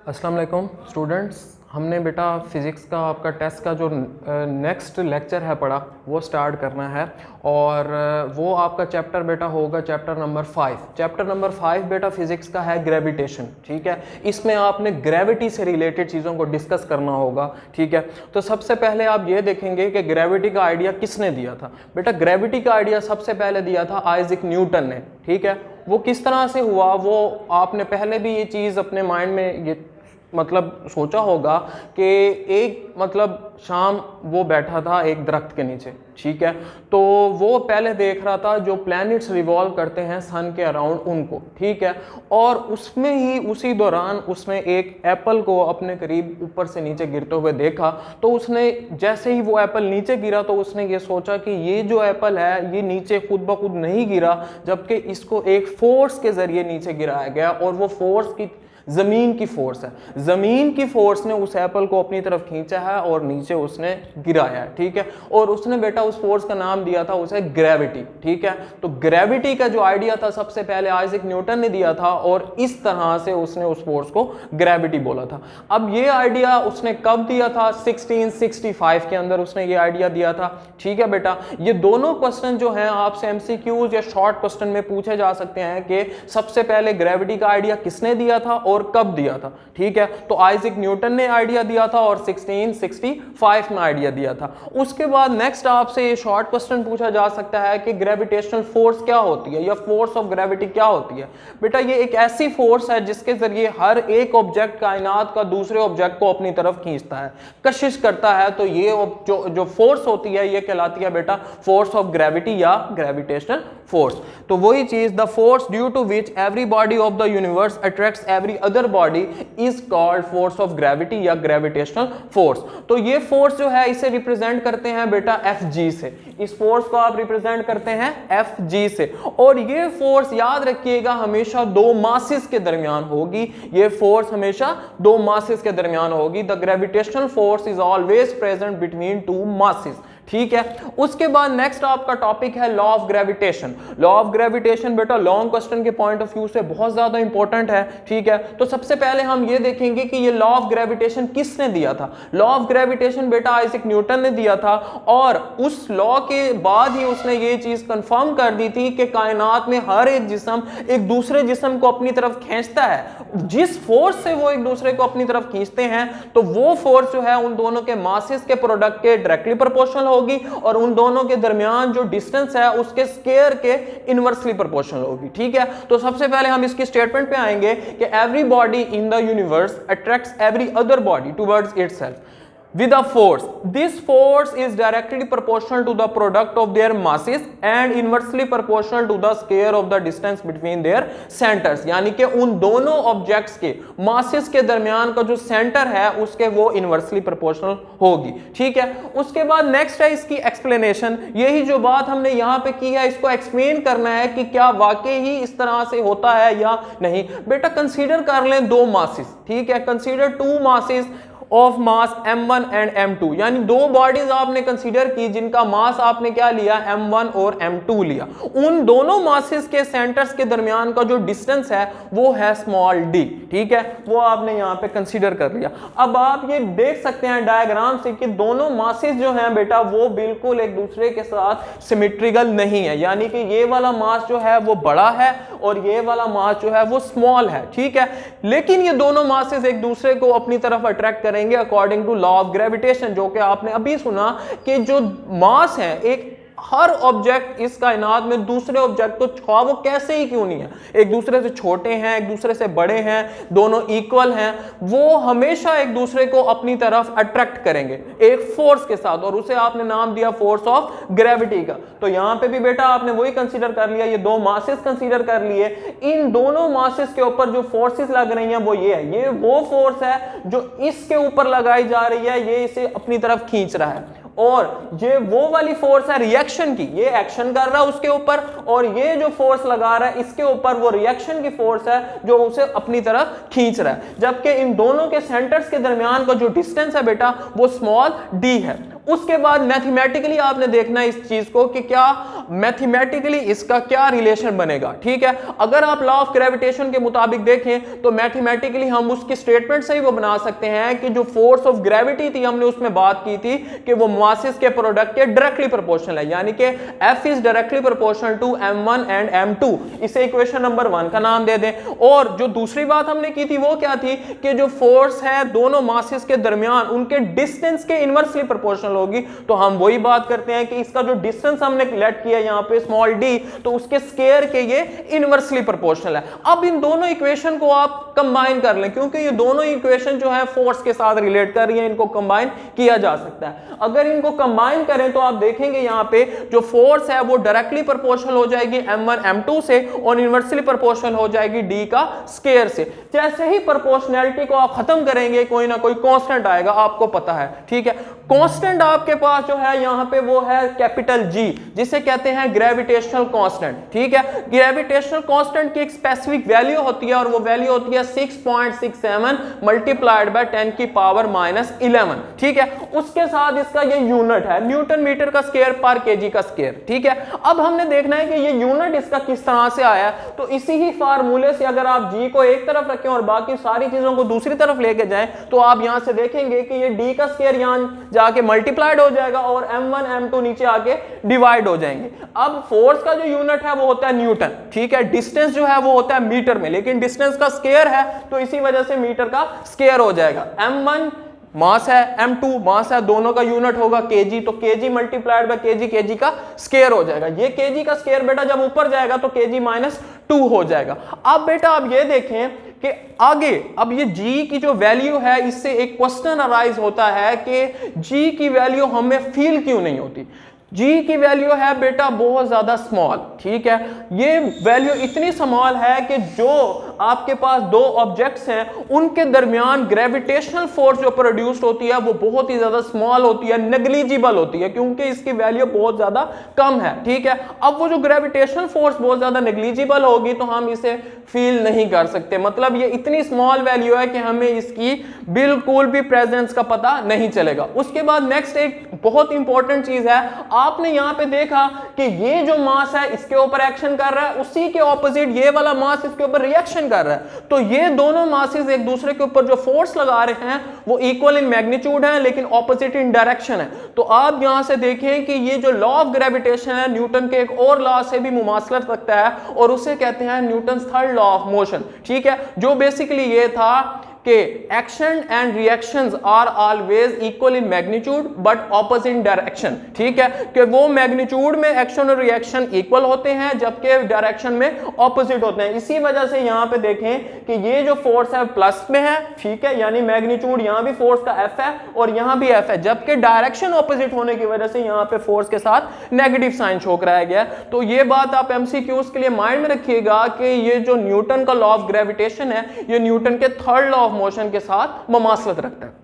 अस्सलाम वालेकुम स्टूडेंट्स। हमने बेटा फ़िज़िक्स का आपका टेस्ट का जो नेक्स्ट लेक्चर है पढ़ा वो स्टार्ट करना है और वो आपका चैप्टर बेटा होगा चैप्टर नंबर 5। चैप्टर नंबर 5 बेटा फ़िज़िक्स का है ग्रेविटेशन। ठीक है, इसमें आपने ग्रेविटी से रिलेटेड चीज़ों को डिस्कस करना होगा। ठीक है, तो सबसे पहले आप ये देखेंगे कि ग्रेविटी का आइडिया किसने दिया था। बेटा ग्रेविटी का आइडिया सबसे पहले दिया था आइजैक न्यूटन ने। ठीक है, वो किस तरह से हुआ वो आपने पहले भी ये चीज़ अपने माइंड में ये मतलब सोचा होगा कि एक मतलब शाम वो बैठा था एक दरख्त के नीचे। ठीक है, तो वो पहले देख रहा था जो प्लैनेट्स रिवॉल्व करते हैं सन के अराउंड उनको। ठीक है, और उसमें ही उसी दौरान उसने एक एप्पल को अपने करीब ऊपर से नीचे गिरते हुए देखा। तो उसने जैसे ही वो एप्पल नीचे गिरा तो उसने ये सोचा कि ये जो एप्पल है ये नीचे खुद ब खुद नहीं गिरा, जबकि इसको एक फोर्स के जरिए नीचे गिराया गया और वो फोर्स की जमीन की फोर्स है। जमीन की फोर्स ने उस एप्पल को अपनी तरफ खींचा है और नीचे उसने गिराया है। ठीक है, और उसने बेटा उस फोर्स का नाम दिया था उसे ग्रेविटी। ठीक है, तो ग्रेविटी का जो आइडिया था सबसे पहले आइजैक न्यूटन ने दिया था और इस तरह से उसने उस फोर्स को ग्रेविटी बोला था। अब ये आइडिया उसने कब दिया था? 1665 के अंदर उसने ये आइडिया दिया था। ठीक है बेटा, ये दोनों क्वेश्चन जो हैं आपसे एमसीक्यूज या शॉर्ट क्वेश्चन में पूछे जा सकते हैं कि सबसे पहले ग्रेविटी का आइडिया किसने दिया था और कब दिया था। ठीक है, तो आइजैक न्यूटन ने आइडिया दिया था और 1665 में आइडिया दिया था। उसके बाद नेक्स्ट आपसे ये शॉर्ट क्वेश्चन पूछा जा सकता है कि ग्रेविटेशनल फोर्स क्या होती है या फोर्स ऑफ ग्रेविटी क्या होती है। बेटा ये एक ऐसी फोर्स है जिसके जरिए हर एक ऑब्जेक्ट कायनात का दूसरे ऑब्जेक्ट को अपनी तरफ खींचता है, कशिश करता है। तो ये जो फोर्स होती है ये कहलाती है बेटा फोर्स ऑफ ग्रेविटी या ग्रेविटेशनल फोर्स। तो वही चीज, the force due to which every body of the universe attracts every other body is called force of gravity या ग्रेविटेशनल फोर्स। तो ये फोर्स जो है इसे रिप्रेजेंट करते हैं बेटा Fg से। इस फोर्स को आप रिप्रेजेंट करते हैं Fg से, और ये फोर्स याद रखिएगा हमेशा दो मासेस के दरमियान होगी। ये फोर्स हमेशा दो मासेस के दरमियान होगी। The gravitational force is always present between two masses. ठीक है, उसके बाद नेक्स्ट आपका टॉपिक है law of gravitation. Law of gravitation बेटा लॉन्ग क्वेश्चन के पॉइंट ऑफ व्यू से बहुत ज्यादा इंपॉर्टेंट है। ठीक है, तो सबसे पहले हम ये देखेंगे कि ये लॉ ऑफ ग्रेविटेशन किसने दिया था। लॉ ऑफ ग्रेविटेशन बेटा आइजैक न्यूटन ने दिया था, और उस लॉ के बाद ही उसने ये चीज कंफर्म कर दी थी कि कायनात में हर एक जिस्म एक दूसरे जिस्म को अपनी तरफ खींचता है। जिस फोर्स से वो एक दूसरे को अपनी तरफ खींचते हैं तो वो फोर्स जो है उन दोनों के मासेस के प्रोडक्ट के डायरेक्टली प्रोपोर्शनल होगी, और उन दोनों के दरमियान जो डिस्टेंस है उसके स्क्वायर के इनवर्सली प्रोपोर्शनल होगी। ठीक है, तो सबसे पहले हम इसकी स्टेटमेंट पे आएंगे कि every body in the universe attracts every other body towards itself with a force. This force is directly proportional to the product of their masses and inversely proportional to the square of the distance between their centers. यानी कि उन दोनों objects के masses के दरमियान का जो centre है उसके वो इनवर्सली प्रोपोर्शनल होगी। ठीक है, उसके बाद नेक्स्ट है इसकी एक्सप्लेनेशन। यही जो बात हमने यहाँ पे की है इसको एक्सप्लेन करना है कि क्या वाकई ही इस तरह से होता है या नहीं। बेटा कंसीडर कर लें दो मासेस। ठीक है, consider two masses of mass m1 and m2, यानी दो बॉडीज आपने कंसीडर की जिनका मास आपने क्या लिया m1 और m2 लिया। उन दोनों मासेस के सेंटर्स के दरमियान का जो डिस्टेंस है वो है स्मॉल d। ठीक है, वो आपने यहाँ पे कंसीडर कर लिया। अब आप ये देख सकते हैं डायग्राम से कि दोनों मासेस जो हैं बेटा वो बिल्कुल एक दूसरे के साथ सिमेट्रिकल नहीं है, यानी कि ये वाला मास जो है वो बड़ा है और ये वाला मास जो है वो स्मॉल है। ठीक है, लेकिन ये दोनों मासेस एक दूसरे को अपनी तरफ अट्रैक्ट करेंगे according to law of gravitation, जो कि आपने अभी सुना कि जो मास है एक हर ऑब्जेक्ट इस कायनात में दूसरे ऑब्जेक्ट को छुआ वो कैसे ही क्यों नहीं है, एक दूसरे से छोटे हैं एक दूसरे से बड़े हैं, दोनों इक्वल हैं, वो हमेशा एक दूसरे को अपनी तरफ अट्रैक्ट करेंगे एक फोर्स के साथ, और उसे आपने नाम दिया फोर्स ऑफ ग्रेविटी का। तो यहां पे भी बेटा आपने वही कंसीडर कर लिया, ये दो मासेस कंसीडर कर लिए। इन दोनों मासेस के ऊपर जो फोर्सेस लग रही हैं वो ये है, ये वो फोर्स है जो इसके ऊपर लगाई जा रही है, ये इसे अपनी तरफ खींच रहा है, और ये वो वाली फोर्स है रिएक्शन की, ये एक्शन कर रहा है उसके ऊपर, और ये जो फोर्स लगा रहा है इसके ऊपर वो रिएक्शन की फोर्स है जो उसे अपनी तरफ खींच रहा है। जबकि इन दोनों के सेंटर्स के दरमियान का जो डिस्टेंस है बेटा वो स्मॉल d है। उसके बाद मैथमेटिकली आपने देखना है इस चीज को कि क्या मैथमेटिकली इसका क्या रिलेशन बनेगा, ठीक है। अगर आप लॉ ऑफ ग्रेविटेशन के मुताबिक देखें तो मैथमेटिकली हम उसकी स्टेटमेंट से ही वो बना सकते हैं कि जो फोर्स ऑफ ग्रेविटी थी हमने उसमें बात की थी कि वो मासेस के प्रोडक्ट के डायरेक्टली प्रोपोर्शनल है, यानी कि F is directly proportional to m1 and m2। इसे इक्वेशन नंबर 1 का नाम दे दें। और जो दूसरी बात हमने की थी वो क्या थी कि जो फोर्स है दोनों मासेस के दरमियान उनके डिस्टेंस के इनवर्सली प्रोपोर्शनल होगी। तो हम वही बात करते हैं कि इसका जो डिस्टेंस हमने लेट किया यहां पे स्मॉल d, तो उसके स्क्वायर के ये इनवर्सली प्रोपोर्शनल है। अब इन दोनों इक्वेशन को आप कंबाइन कर लें, क्योंकि ये दोनों इक्वेशन जो है फोर्स के साथ रिलेट कर रही है, इनको कंबाइन किया जा सकता है। अगर इनको कंबाइन करें तो आप देखेंगे यहां पे जो फोर्स है वो डायरेक्टली प्रोपोर्शनल हो जाएगी m1 m2 से और इनवर्सली प्रोपोर्शनल हो जाएगी d का स्क्वायर से। जैसे ही प्रोपोर्शनैलिटी को आप खत्म करेंगे कोई ना कोई कांस्टेंट आएगा, आपको पता है, ठीक है। कांस्टेंट आपके पास जो है यहां पे वो है कैपिटल G, जिसे कहते हैं ग्रेविटेशनल कांस्टेंट, ठीक है। ग्रेविटेशनल कांस्टेंट की एक स्पेसिफिक वैल्यू होती है और वो वैल्यू होती है 6.67 मल्टीप्लाइड बाय 10 की पावर -11, ठीक है। उसके साथ इसका ये यूनिट है न्यूटन मीटर का स्क्वायर पर केजी का स्क्वायर, ठीक है। अब हमने देखना है कि ये यूनिट इसका किस तरह से आया, तो इसी ही फार्मूले से अगर आप G को एक तरफ रखें और बाकी सारी चीजों को दूसरी तरफ लेके जाएं तो आप यहां से देखेंगे कि ये D का स्क्वायर यहां जाके मल्टीप्लाइड हो जाएगा और m1 m2 नीचे आके डिवाइड हो जाएंगे। अब फोर्स का जो यूनिट है वो होता है न्यूटन, ठीक है। डिस्टेंस जो है वो होता है मीटर में, लेकिन डिस्टेंस का स्क्वायर है तो इसी वजह से मीटर का स्क्वायर हो जाएगा। m1 मास है, m2 मास है, दोनों का यूनिट होगा kg, तो kg मल्टीप्लाइड बाय kg का स्क्वायर हो जाएगा। ये kg का स्क्वायर बेटा जब ऊपर जाएगा तो kg-2 हो जाएगा। अब बेटा आप ये देखें कि आगे अब ये g की जो वैल्यू है इससे एक क्वेश्चन अराइज होता है कि g की वैल्यू हमें फील क्यों नहीं होती। G की वैल्यू है बेटा बहुत ज्यादा स्मॉल, ठीक है। ये वैल्यू इतनी स्मॉल है कि जो आपके पास दो ऑब्जेक्ट्स हैं उनके दरमियान ग्रेविटेशनल फोर्स जो प्रोड्यूस्ड होती है वो बहुत ही ज्यादा स्मॉल होती है, नेग्लिजिबल होती है, क्योंकि इसकी वैल्यू बहुत ज्यादा कम है, ठीक है। अब वो जो ग्रेविटेशनल फोर्स बहुत ज्यादा नेग्लिजिबल होगी तो हम इसे फील नहीं कर सकते, मतलब ये इतनी स्मॉल वैल्यू है कि हमें इसकी बिल्कुल भी प्रेजेंस का पता नहीं चलेगा। उसके बाद नेक्स्ट एक बहुत इंपॉर्टेंट चीज है, आपने यहां पे देखा कि ये जो मास है इसके ऊपर एक्शन कर रहा है, उसी के ऑपोजिट ये वाला मास इसके ऊपर रिएक्शन कर रहा है, तो ये दोनों मासेस एक दूसरे के ऊपर जो फोर्स लगा रहे हैं वो इक्वल इन मैग्नीट्यूड है लेकिन ऑपोजिट इन डायरेक्शन है। तो आप यहां से देखें कि ये जो लॉ ऑफ ग्रेविटेशन है न्यूटन के एक और लॉ से भी मुमासलत रखता है और उसे कहते हैं Newton's third law of motion, ठीक है, जो बेसिकली ये था कि action and reactions are always equal in magnitude but opposite in direction, ठीक है, कि वो मैग्नीट्यूड में एक्शन और रिएक्शन इक्वल होते हैं जबकि डायरेक्शन में ऑपोजिट होते हैं। इसी वजह से यहां पे देखें कि ये जो फोर्स है प्लस में है, ठीक है, यानी मैग्नीट्यूड यहां भी फोर्स का F है और यहां भी F है, जबकि डायरेक्शन ऑपोजिट होने की वजह से यहां पे फोर्स के साथ नेगेटिव साइन शो कराया गया। तो ये बात आप MCQs के लिए माइंड में रखिएगा कि ये जो न्यूटन का लॉ ऑफ ग्रेविटेशन है ये न्यूटन के थर्ड लॉ मोशन के साथ मुमासलत रखता है।